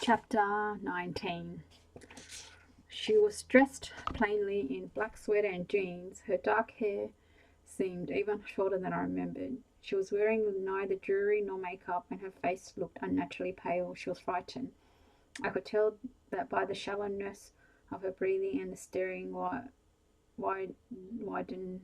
Chapter 19. She was dressed plainly in black sweater and jeans. Her dark hair seemed even shorter than I remembered. She was wearing neither jewelry nor makeup, and her face looked unnaturally pale. She was frightened. I could tell that by the shallowness of her breathing and the wide, widen,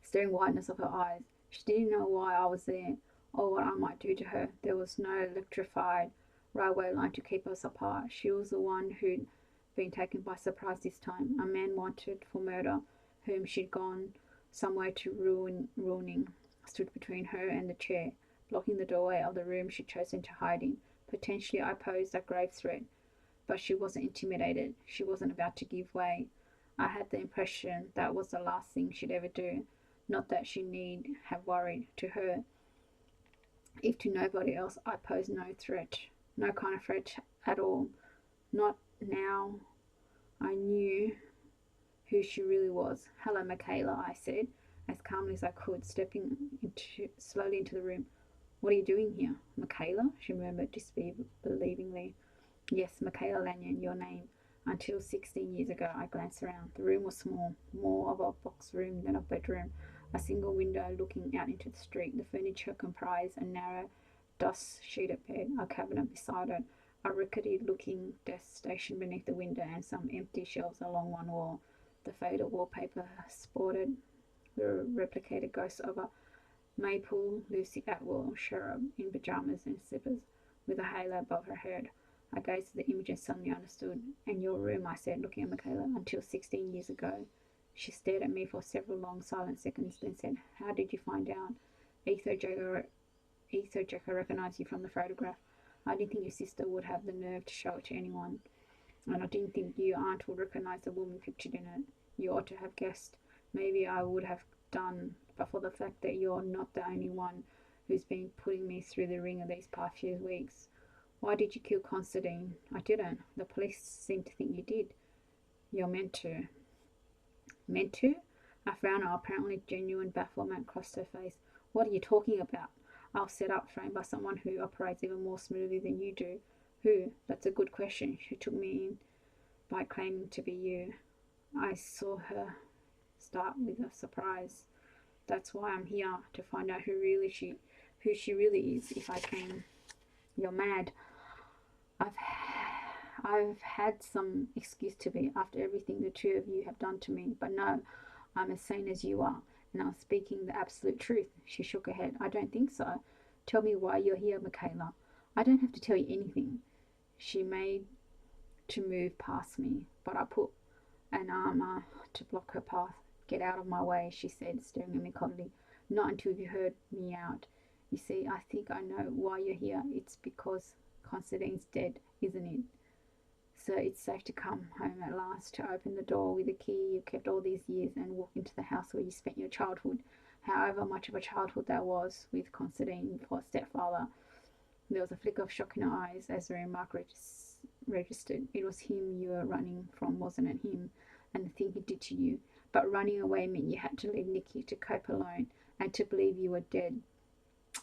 staring whiteness of her eyes. She didn't know why I was there, or what I might do to her. There was no electrified railway line to keep us apart. She was the one who'd been taken by surprise this time, a man wanted for murder, whom she'd gone some way to ruining, stood between her and the chair, blocking the doorway of the room she'd chosen to hide in. Potentially I posed a grave threat, but she wasn't intimidated. She wasn't about to give way. I had the impression that was the last thing she'd ever do. Not that she need have worried. To her, if to nobody else, I posed no threat. No kind of threat at all. Not now. I knew who she really was. "Hello, Michaela," I said, as calmly as I could, stepping slowly into the room. "What are you doing here?" "Michaela?" she murmured disbelievingly. "Yes, Michaela Lanyon, your name. Until 16 years ago." I glanced around. The room was small, more of a box room than a bedroom. A single window looking out into the street. The furniture comprised a narrow, dust-sheeted bed, a cabinet beside it, a rickety-looking desk stationed beneath the window, and some empty shelves along one wall. The faded wallpaper sported the replicated ghost of a maple Lucy Atwell cherub in pajamas and slippers, with a halo above her head. I gazed at the image and suddenly understood. "And your room," I said, looking at Michaela. "Until 16 years ago." She stared at me for several long silent seconds, then said, "How did you find out?" Ether Jacker recognized you from the photograph. I didn't think your sister would have the nerve to show it to anyone. And I didn't think your aunt would recognize the woman pictured in it. You ought to have guessed. Maybe I would have done, but for the fact that you're not the only one who's been putting me through the ringer these past few weeks. "Why did you kill Constantine?" "I didn't. The police seem to think you did." "You're meant to." "Meant to?" A frown of apparently genuine bafflement crossed her face. "What are you talking about? I was set up, framed by someone who operates even more smoothly than you do." "Who?" "That's a good question." "She took me in by claiming to be you." I saw her start with a surprise. "That's why I'm here, to find out who she really is, if I can." "You're mad." I've had some excuse to be, after everything the two of you have done to me, but no, I'm as sane as you are, and I'm speaking the absolute truth." She shook her head. "I don't think so. Tell me why you're here, Michaela." "I don't have to tell you anything." She made to move past me, but I put an arm to block her path. "Get out of my way," she said, staring at me coldly. "Not until you heard me out. You see, I think I know why you're here. It's because Constantine's dead, isn't it? So it's safe to come home at last, to open the door with the key you kept all these years and walk into the house where you spent your childhood, however much of a childhood that was, with Constantine for a stepfather." There was a flicker of shock in her eyes as the remark registered. "It was him you were running from, wasn't it? Him and the thing he did to you. But running away meant you had to leave Nicky to cope alone and to believe you were dead.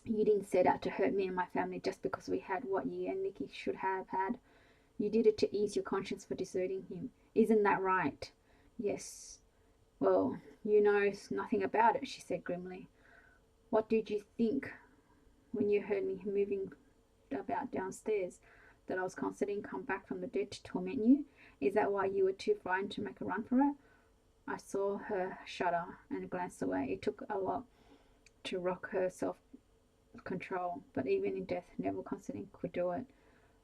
You didn't set out to hurt me and my family just because we had what you and Nicky should have had. You did it to ease your conscience for deserting him. Isn't that right?" "Yes." "Well, you know nothing about it," she said grimly. "What did you think when you heard me moving about downstairs? That I was Constantine come back from the dead to torment you? Is that why you were too frightened to make a run for it?" I saw her shudder and glanced away. It took a lot to rock her self-control, but even in death, Neville Constantine could do it.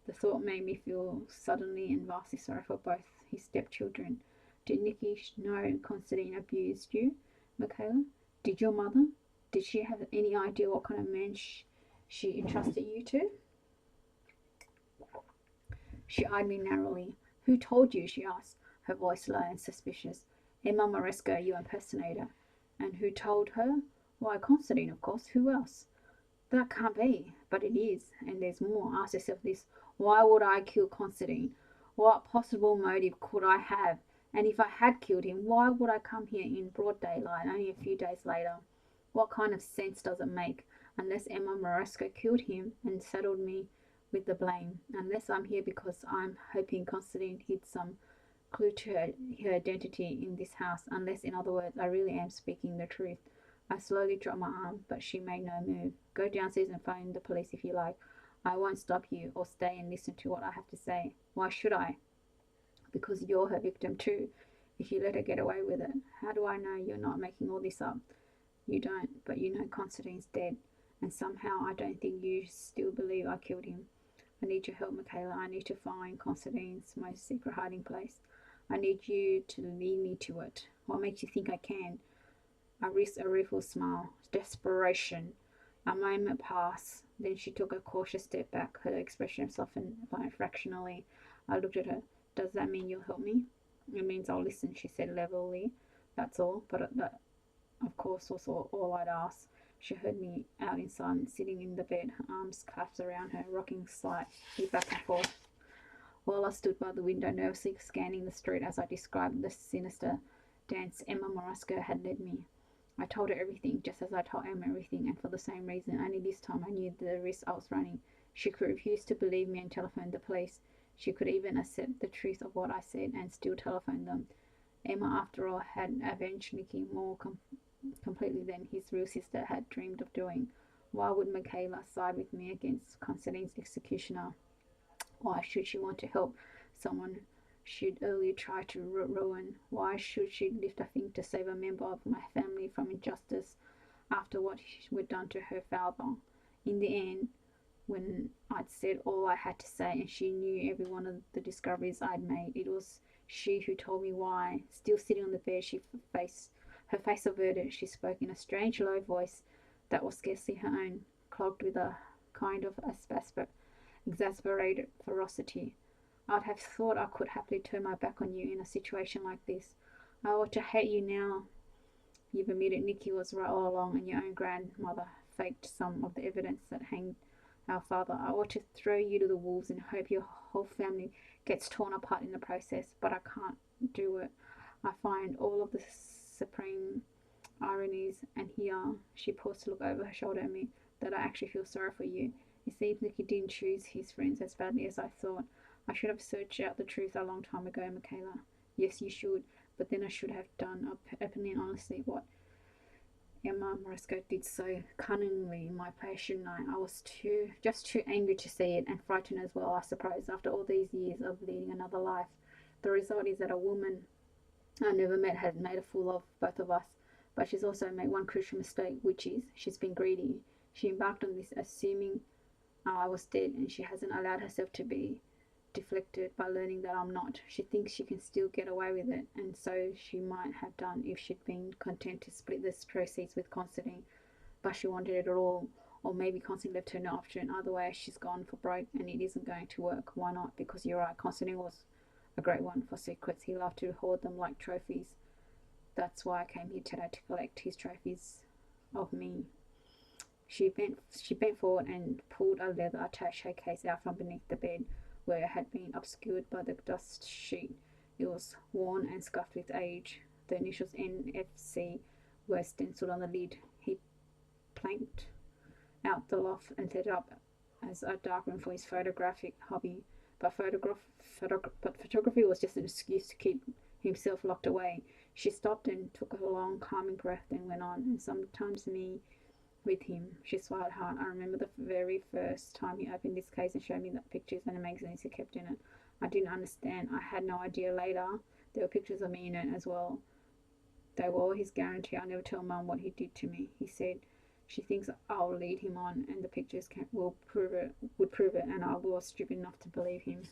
The thought made me feel suddenly and vastly sorry for both his stepchildren. "Did Nicky know Constantine abused you, Michaela? Did your mother? Did she have any idea what kind of man she entrusted you to?" She eyed me narrowly. "Who told you?" she asked, her voice low and suspicious. "Emma Moresco, you impersonator." "And who told her?" "Why, Constantine, of course. Who else?" "That can't be." "But it is. And there's more. Ask yourself this. Why would I kill Constantine? What possible motive could I have? And if I had killed him, why would I come here in broad daylight only a few days later? What kind of sense does it make? Unless Emma Moresco killed him and saddled me with the blame, unless I'm here because I'm hoping Constantine hid some clue to her identity in this house, unless, in other words, I really am speaking the truth. I slowly dropped my arm, but she made no move. Go downstairs and phone the police if you like. I won't stop you, or stay and listen to what I have to say. Why should I? Because you're her victim too. If you let her get away with it, how do I know you're not making all this up? You don't, but you know Constantine's dead, and somehow I don't think you still believe I killed him. I need your help, Michaela. I need to find Constantine's most secret hiding place. I need you to lead me to it. What makes you think I can? I risked a rueful smile. Desperation. A moment passed. Then she took a cautious step back. Her expression softened fractionally. I looked at her. Does that mean you'll help me? It means I'll listen, she said levelly. That's all. But that, of course, was all I'd ask. She heard me out in silence, sitting in the bed, her arms clasped around her, rocking slightly back and forth. While I stood by the window, nervously scanning the street as I described the sinister dance Emma Morosco had led me. I told her everything, just as I told Emma everything, and for the same reason. Only this time I knew the risk I was running. She could refuse to believe me and telephone the police. She could even accept the truth of what I said and still telephone them. Emma, after all, had avenged Nicky more completely than his real sister had dreamed of doing. Why would Michaela side with me against Constantine's executioner? Why should she want to help someone she'd earlier tried to ruin? Why should she lift a finger to save a member of my family from injustice after what we'd done to her father? In the end, when I'd said all I had to say and she knew every one of the discoveries I'd made, it was she who told me why. Still sitting on the bed, her face averted. She spoke in a strange low voice that was scarcely her own, clogged with a kind of exasperated ferocity. I'd have thought I could happily turn my back on you in a situation like this. I ought to hate you now. You've admitted Nicky was right all along, and your own grandmother faked some of the evidence that hanged our father. I ought to throw you to the wolves and hope your whole family gets torn apart in the process, but I can't do it. I find all of the supreme ironies, and here she paused to look over her shoulder at me, that I actually feel sorry for you. It seems Nicky didn't choose his friends as badly as I thought. I should have searched out the truth a long time ago, Michaela. Yes, you should, but then I should have done openly and honestly what Emma Moresco did so cunningly in my place, shouldn't I? I was just too angry to see it, and frightened as well, I suppose, after all these years of leading another life. The result is that a woman I never met has made a fool of both of us, but she's also made one crucial mistake, which is she's been greedy. She embarked on this assuming I was dead, and she hasn't allowed herself to be deflected by learning that I'm not. She thinks she can still get away with it, and so she might have done if she'd been content to split this proceeds with Constantine, but she wanted it all. Or maybe Constantine left her no option. Either way, she's gone for broke, and it isn't going to work. Why not? Because you're right, Constantine was a great one for secrets. He loved to hoard them like trophies. That's why I came here today, to collect his trophies of me. She bent forward and pulled a leather attaché case out from beneath the bed, where it had been obscured by the dust sheet. It was worn and scuffed with age. The initials NFC were stenciled on the lid. He planked out the loft and set it up as a darkroom for his photographic hobby. But photography was just an excuse to keep himself locked away. She stopped and took a long, calming breath, then went on. And sometimes me with him. She smiled hard. I remember the very first time he opened this case and showed me the pictures and the magazines he kept in it. I didn't understand. I had no idea later there were pictures of me in it as well. They were all his guarantee. I'll never tell Mum what he did to me. He said she thinks I'll lead him on, and the pictures would prove it, and I was stupid enough to believe him.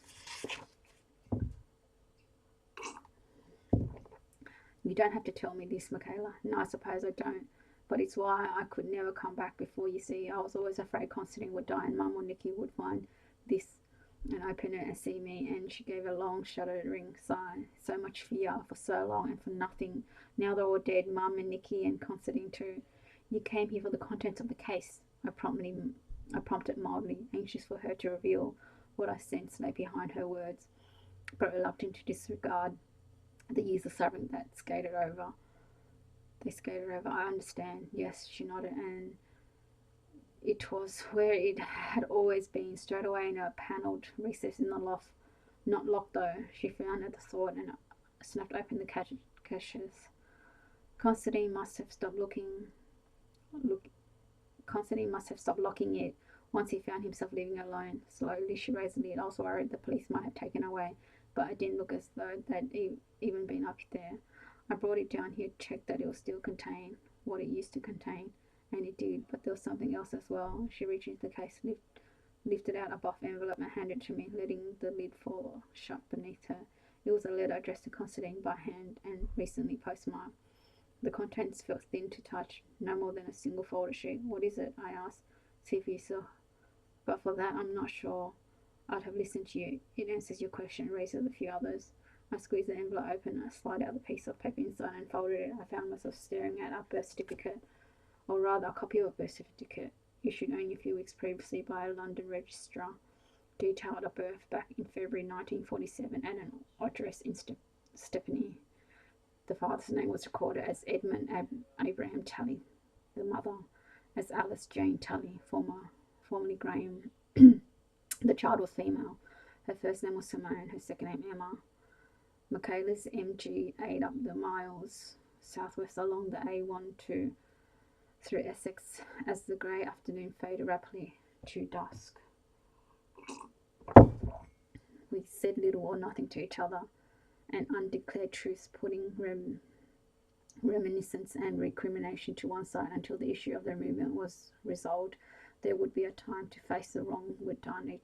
You don't have to tell me this, Michaela. No, I suppose I don't. But it's why I could never come back before. You see, I was always afraid Constantine would die and Mum or Nicky would find this and open it and see me. And she gave a long, shuddering sigh. So much fear for so long and for nothing. Now they're all dead, Mum and Nicky and Constantine too. You came here for the contents of the case. I prompted mildly, anxious for her to reveal what I sensed lay behind her words, but reluctant to disregard the years of suffering that skated over. They skated over. I understand. Yes, she nodded, and It was where it had always been, straight away in a panelled recess in the loft. Not locked though, she frowned the thought and snapped open the caches. Constantine must have stopped look, Constantine must have stopped locking it once he found himself living alone. Slowly she raised the lid. I was worried the police might have taken it away, but it didn't look as though they'd even been up there. I brought it down here to check that it will still contain what it used to contain, and it did, but there was something else as well. She reached into the case, lifted out a buff envelope and handed it to me, letting the lid fall shut beneath her. It was a letter addressed to Constantine by hand and recently postmarked. The contents felt thin to touch, no more than a single folder sheet. What is it? I asked. See for yourself. But for that, I'm not sure I'd have listened to you. It answers your question, raises a few others. I squeezed the envelope open, I slid out the piece of paper inside and folded it. I found myself staring at a birth certificate, or rather a copy of a birth certificate, issued only a few weeks previously by a London registrar, detailed a birth back in February 1947 and an address in Stepney. The father's name was recorded as Edmund Abraham Tully, the mother as Alice Jane Tully, formerly Graham. The child was female. Her first name was Simone, her second name Emma. Michaela's MG ate up the miles southwest along the A12 through Essex as the grey afternoon faded rapidly to dusk. We said little or nothing to each other, an undeclared truce, putting reminiscence and recrimination to one side until the issue of the movement was resolved. There would be a time to face the wrong we'd done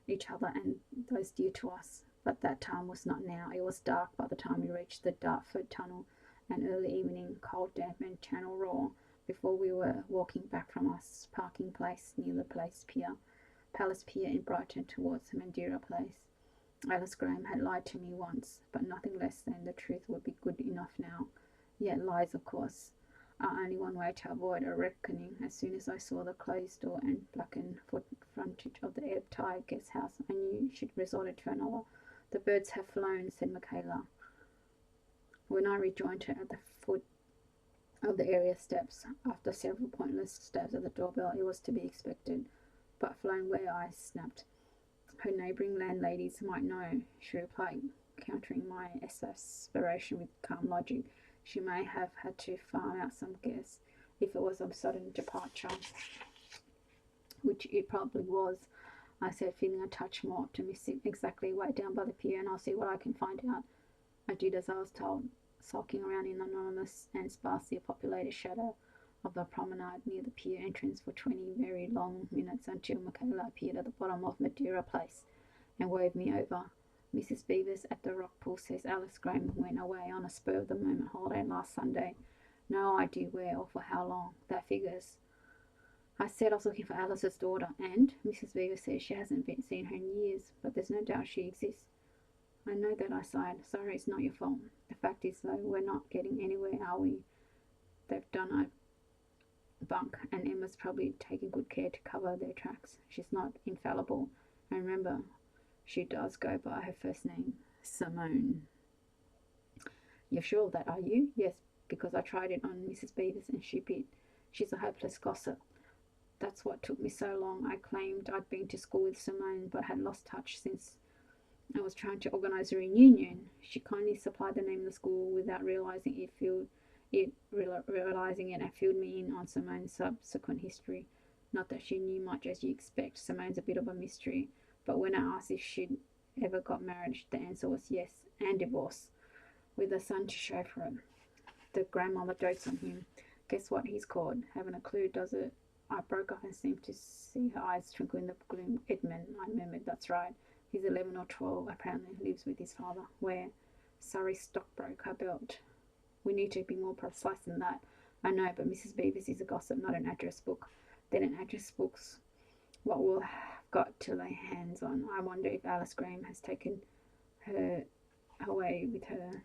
each other and those dear to us. But that time was not now. It was dark by the time we reached the Dartford Tunnel, an early evening, cold, damp and Channel raw, before we were walking back from our parking place near the Palace Pier in Brighton towards Madeira Place. Alice Graham had lied to me once, but nothing less than the truth would be good enough now. Yet lies, of course, are only one way to avoid a reckoning. As soon as I saw the closed door and blackened frontage of the ebb tide guest house, I knew she'd resorted to another. The birds have flown, said Michaela, when I rejoined her at the foot of the area steps. After several pointless stabs at the doorbell, it was to be expected. But flown where? I snapped. Her neighbouring landladies might know, she replied, countering my exasperation with calm logic. She may have had to farm out some guests if it was a sudden departure, which it probably was, I said, feeling a touch more optimistic. Exactly, wait down by the pier and I'll see what I can find out. I did as I was told, sulking around in the anonymous and sparsely populated shadow of the promenade near the pier entrance for 20 very long minutes until Michaela appeared at the bottom of Madeira Place and waved me over. Mrs. Beavers at the Rock Pool says Alice Graham went away on a spur-of-the-moment holiday last Sunday. No idea where or for how long. That figures. I said I was looking for Alice's daughter, and Mrs. Beavers says she hasn't been seen her in years, but there's no doubt she exists. I know that, I sighed. Sorry, it's not your fault. The fact is, though, we're not getting anywhere, are we? They've done a bunk, and Emma's probably taking good care to cover their tracks. She's not infallible. And remember, she does go by her first name, Simone. You're sure of that, are you? Yes, because I tried it on Mrs. Beavers and she bit. She's a hopeless gossip. That's what took me so long. I claimed I'd been to school with Simone, but had lost touch since I was trying to organise a reunion. She kindly supplied the name of the school without realising it, and filled me in on Simone's subsequent history. Not that she knew much, as you expect. Simone's a bit of a mystery. But when I asked if she'd ever got married, the answer was yes, and divorced, with a son to show for it. The grandmother dotes on him. Guess what he's called? Haven't a clue, does it? I broke off and seemed to see her eyes twinkle in the gloom. Edmund, I murmured. That's right. He's 11 or 12, apparently lives with his father. Where? Surrey Stockbroker Belt. We need to be more precise than that. I know, but Mrs. Beavers is a gossip, not an address book. Then an address book's what we'll have got to lay hands on. I wonder if Alice Graham has taken her away with her.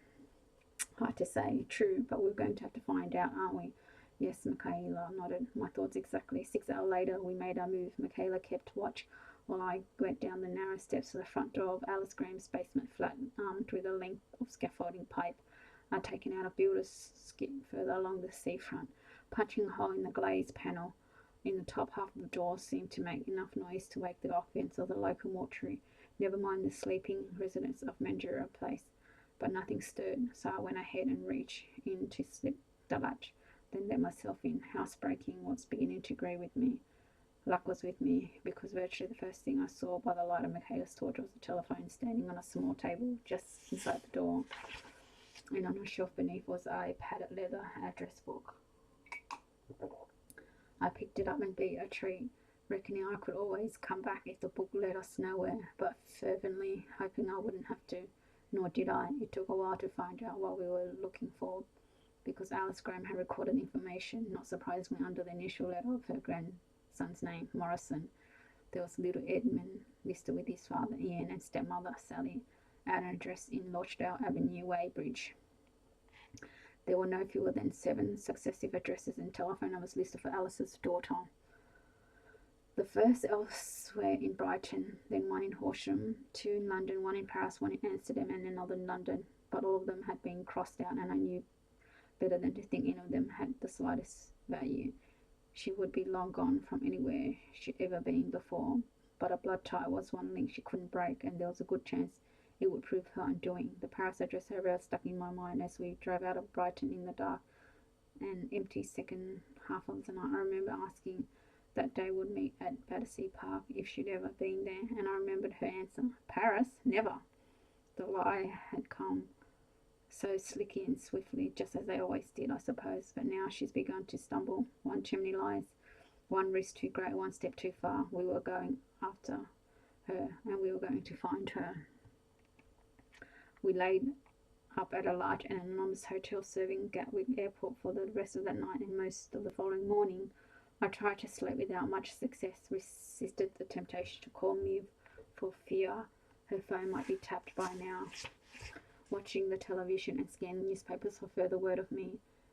Hard to say. True, but we're going to have to find out, aren't we? Yes, Michaela nodded. My thoughts exactly. 6 hours later, we made our move. Michaela kept watch while I went down the narrow steps to the front door of Alice Graham's basement flat, armed with a length of scaffolding pipe. I'd taken out a builder's skip further along the seafront, punching a hole in the glazed panel. in the top half of the door seemed to make enough noise to wake the occupants of the local mortuary, never mind the sleeping residents of Mandurah Place. But nothing stirred, so I went ahead and reached in to slip the latch, then let myself in. Housebreaking was beginning to agree with me. Luck was with me, because virtually the first thing I saw by the light of Michaela's torch was a telephone standing on a small table just inside the door, and on a shelf beneath was a padded leather address book. I picked it up and beat a treat, reckoning I could always come back if the book led us nowhere, but fervently hoping I wouldn't have to. Nor did I. It took a while to find out what we were looking for, because Alice Graham had recorded information, not surprisingly under the initial letter of her grandson's name, Morrison. There was little Edmund listed with his father Ian and stepmother Sally at an address in Lochdale Avenue, Weybridge. There were no fewer than 7 successive addresses and telephone numbers listed for Alice's daughter. The first elsewhere in Brighton, then one in Horsham, 2 in London, 1 in Paris, 1 in Amsterdam, and another in London. But all of them had been crossed out, and I knew better than to think any of them had the slightest value. She would be long gone from anywhere she'd ever been before, but a blood tie was one link she couldn't break, and there was a good chance it would prove her undoing. The Paris address, however, stuck in my mind as we drove out of Brighton in the dark and empty second half of the night. I remember asking that day would meet at Battersea Park if she'd ever been there, and I remembered her answer, Paris? Never. The lie had come so slicky and swiftly, just as they always did, I suppose, but now she's begun to stumble. One too many lies, one risk too great, one step too far. We were going after her, and we were going to find her. We laid up at a large and anonymous hotel serving Gatwick Airport for the rest of that night and most of the following morning. I tried to sleep without much success, resisted the temptation to call Miv for fear her phone might be tapped by now. Watching the television and scanning newspapers for further word of me,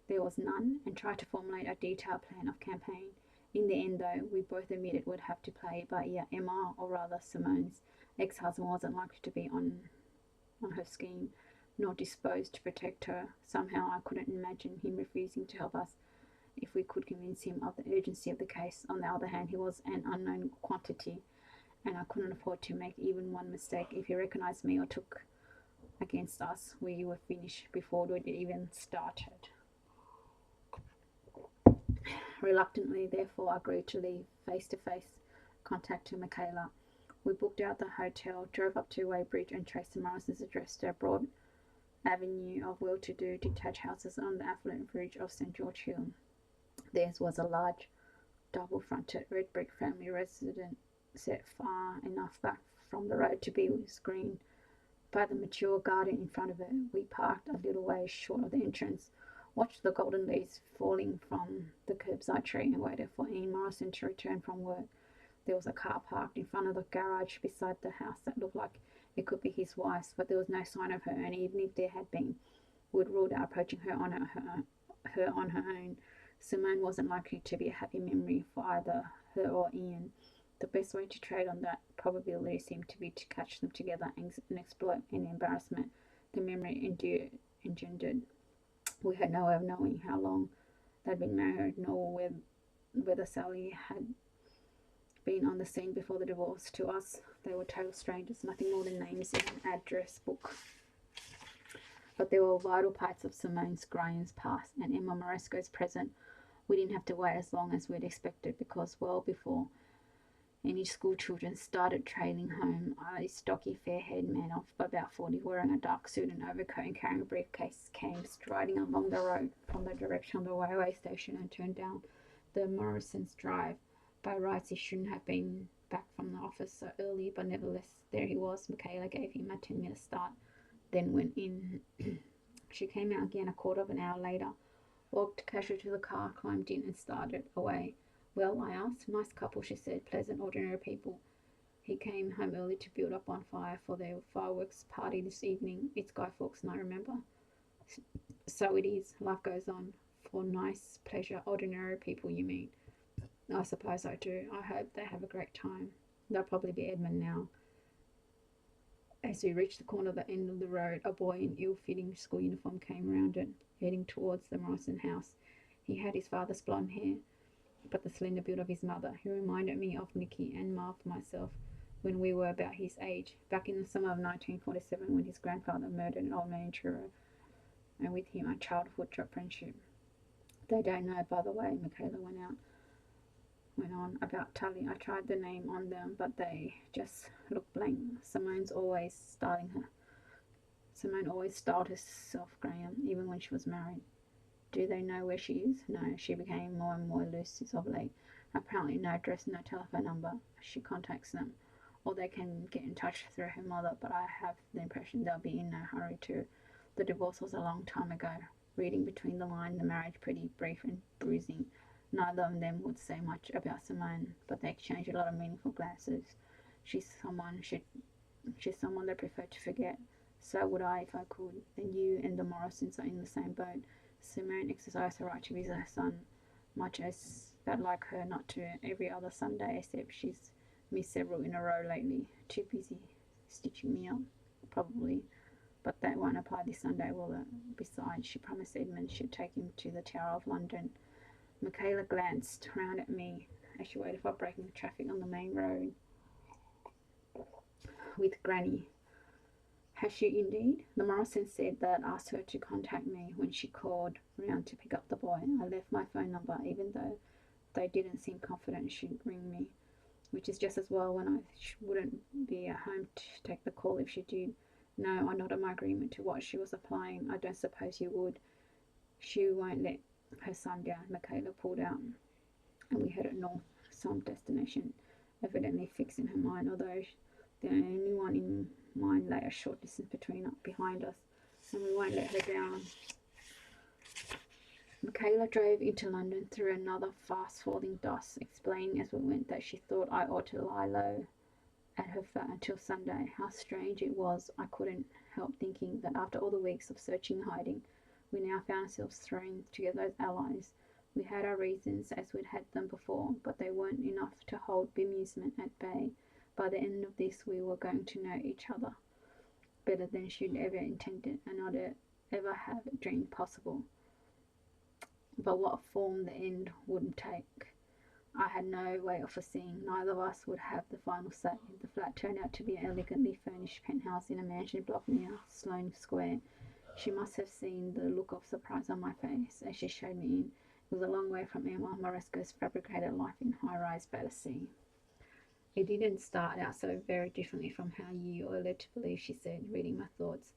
there was none, and tried to formulate a detailed plan of campaign. In the end, though, we both admitted would have to play it by ear. Emma, or rather Simone's ex-husband, wasn't likely to be on her scheme, nor disposed to protect her. Somehow I couldn't imagine him refusing to help us if we could convince him of the urgency of the case. On the other hand, he was an unknown quantity, and I couldn't afford to make even one mistake. If he recognized me or took against us, we were finished before it even started. Reluctantly, therefore, I agreed to leave face-to-face contact to Michaela. We booked out the hotel, drove up to Weybridge, and traced the Morrison's address to a broad avenue of well-to-do detached houses on the affluent verge of St George Hill. Theirs was a large, double-fronted, red brick family residence set far enough back from the road to be screened by the mature garden in front of it. We parked a little way short of the entrance, watched the golden leaves falling from the curbside tree, and waited for Ian Morrison to return from work. There was a car parked in front of the garage beside the house that looked like it could be his wife's, but there was no sign of her, and even if there had been, would ruled out approaching her on her own. Simone wasn't likely to be a happy memory for either her or Ian. The best way to trade on that probability seemed to be to catch them together and exploit any embarrassment the memory engendered. We had no way of knowing how long they'd been married, nor whether Sally had been on the scene before the divorce. To us, they were total strangers, nothing more than names in an address book. But there were vital parts of Simone's Graham's past and Emma Moresco's present. We didn't have to wait as long as we'd expected, because well before any school children started trailing home, a stocky, fair-haired man of about 40, wearing a dark suit and overcoat and carrying a briefcase, came striding along the road from the direction of the railway station and turned down the Morrison's drive. By rights, he shouldn't have been back from the office so early, but nevertheless, there he was. Michaela gave him a 10-minute start, then went in. She came out again a quarter of an hour later, walked casually to the car, climbed in, and started away. Well, I asked. Nice couple, she said. Pleasant, ordinary people. He came home early to build up on fire for their fireworks party this evening. It's Guy Fawkes night, remember? So it is. Life goes on. For nice, pleasure, ordinary people, you mean? I suppose I do. I hope they have a great time. They'll probably be Edmund now. As we reached the corner of the end of the road, a boy in ill-fitting school uniform came round it, heading towards the Morrison house. He had his father's blonde hair. but the slender build of his mother. He reminded me of Nicky and marvelled myself when we were about his age, back in the summer of 1947 when his grandfather murdered an old man in Truro, and with him a childhood friendship. They don't know, by the way, Michaela went on about Tully. I tried the name on them, but they just looked blank. Simone always styled herself Graham, even when she was married. Do they know where she is? No, she became more and more elusive of late. Apparently no address, no telephone number. She contacts them, or they can get in touch through her mother, but I have the impression they'll be in no hurry to. The divorce was a long time ago. Reading between the lines, the marriage pretty brief and bruising. Neither of them would say much about Simone, but they exchanged a lot of meaningful glances. She's someone they prefer to forget. So would I if I could. Then you and the Morrisons are in the same boat. Simone exercised her right to visit her son, much as that like her not to every other Sunday, except she's missed several in a row lately. Too busy stitching me up, probably. But that won't apply this Sunday, will it? Besides, she promised Edmund she'd take him to the Tower of London. Michaela glanced round at me as she waited for breaking the traffic on the main road with Granny. Has she indeed? The Morrison said that asked her to contact me when she called round to pick up the boy. I left my phone number, even though they didn't seem confident she'd ring me, which is just as well when I wouldn't be at home to take the call if she did. No, I nodded my agreement to what she was applying. I don't suppose you would. She won't let her son down. Michaela pulled out, and we headed north, some destination evidently fixed in her mind, although the only one in mind lay a short distance behind us, and we won't let her down. Michaela drove into London through another fast-falling dusk, explaining as we went that she thought I ought to lie low at her flat until Sunday. How strange it was. I couldn't help thinking that after all the weeks of searching and hiding, we now found ourselves thrown together as allies. We had our reasons as we'd had them before, but they weren't enough to hold bemusement at bay. By the end of this we were going to know each other better than she'd ever intended, and I'd ever have dreamed possible. But what form the end would take, I had no way of foreseeing. Neither of us would have the final say. The flat turned out to be an elegantly furnished penthouse in a mansion block near Sloane Square. She must have seen the look of surprise on my face as she showed me in. It was a long way from Emma Moresco's fabricated life in high-rise Battersea. It didn't start out so very differently from how you are led to believe, she said, reading my thoughts.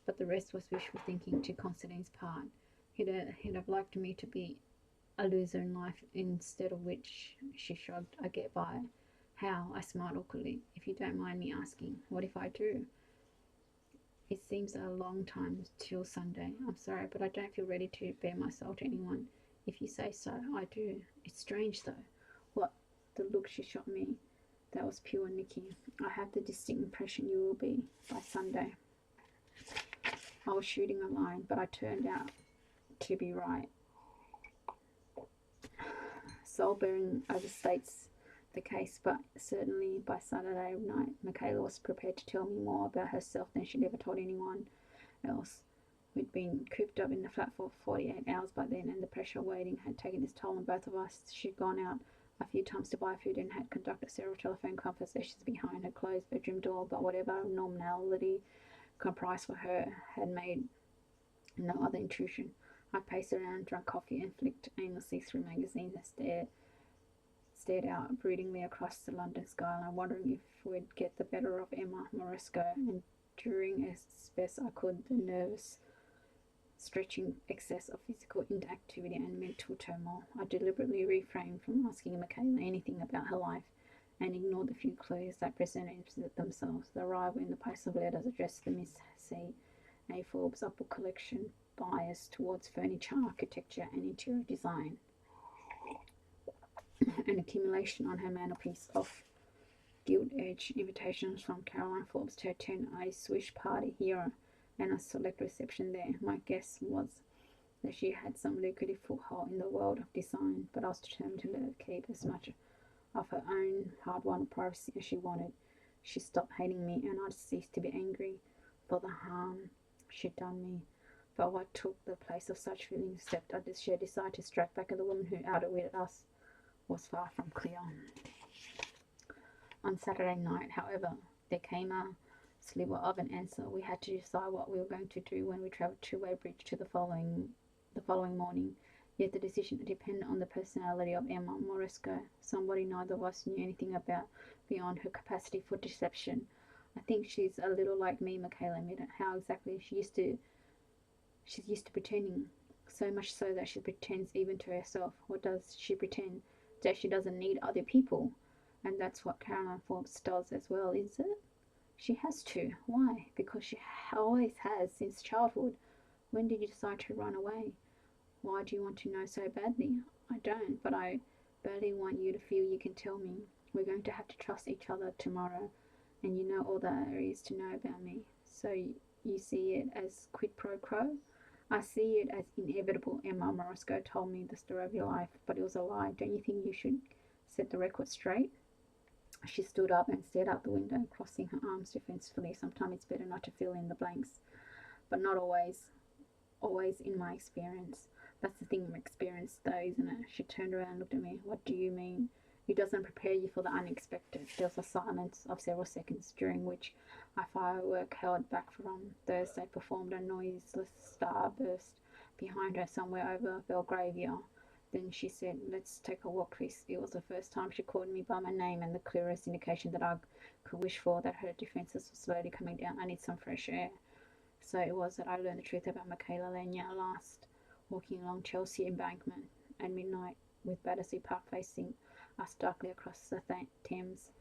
But the rest was wishful thinking to Constantine's part. He'd have liked me to be a loser in life, instead of which, she shrugged, I get by. How? I smiled awkwardly. If you don't mind me asking, what if I do? It seems a long time till Sunday. I'm sorry, but I don't feel ready to bare my soul to anyone. If you say so, I do. It's strange, though. What? The look she shot me. That was pure Nicky. I have the distinct impression you will be by Sunday. I was shooting a line, but I turned out to be right. Soul-bearing overstates the case, but certainly by Saturday night, Michaela was prepared to tell me more about herself than she'd ever told anyone else. We'd been cooped up in the flat for 48 hours by then, and the pressure of waiting had taken its toll on both of us. She'd gone out a few times to buy food and had conducted several telephone conversations behind her closed bedroom door, but whatever normality comprised for her had made no other intrusion. I paced around, drank coffee, and flicked aimlessly through magazines and stared out broodingly across the London skyline, wondering if we'd get the better of Emma Moresco, and enduring as best I could the nervous, stretching excess of physical inactivity and mental turmoil. I deliberately refrained from asking Michaela anything about her life, and ignored the few clues that presented themselves. The arrival in the post of letters addressed to Miss C. A. Forbes, a book collection biased towards furniture, architecture, and interior design. An accumulation on her mantelpiece of gilt-edged invitations from Caroline Forbes to attend a Swiss party here and a select reception there. My guess was that she had some lucrative foothold in the world of design, but I was determined to let her keep as much of her own hard-won privacy as she wanted. She stopped hating me, and I'd ceased to be angry for the harm she'd done me. But what took the place of such feelings, except she had decided to strike back at the woman who outwitted us? was far from clear. On Saturday night, however, there came a sliver of an answer. We had to decide what we were going to do when we travelled to Weybridge to the following morning. Yet the decision depended on the personality of Emma Morisco, somebody neither of us knew anything about beyond her capacity for deception. I think she's a little like me, Michaela admitted. How exactly? She's used to pretending, so much so that she pretends even to herself. What does she pretend? That she doesn't need other people. And that's what Caroline Forbes does as well, is it? She has to. Why? Because she always has since childhood. When did you decide to run away? Why do you want to know so badly? I don't, but I badly want you to feel you can tell me. We're going to have to trust each other tomorrow, and you know all there is to know about me. So you see it as quid pro quo? I see it as inevitable. Emma Morosco told me the story of your life, but it was a lie. Don't you think you should set the record straight? She stood up and stared out the window, crossing her arms defensively. Sometimes it's better not to fill in the blanks, but not always. Always in my experience. That's the thing with experience, though, isn't it? She turned around and looked at me. What do you mean? It doesn't prepare you for the unexpected. There was a silence of several seconds, during which a firework held back from Thursday performed a noiseless starburst behind her somewhere over Belgravia. Then she said, let's take a walk, Chris. It was the first time she called me by my name and the clearest indication that I could wish for, that her defences were slowly coming down. I need some fresh air. So it was that I learned the truth about Michaela Lenya at last, walking along Chelsea Embankment at midnight with Battersea Park facing us darkly across the Thames.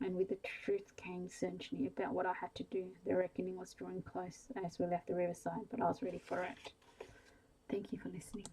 And with the truth came certainty about what I had to do. The reckoning was drawing close as we left the riverside, but I was ready for it. Thank you for listening.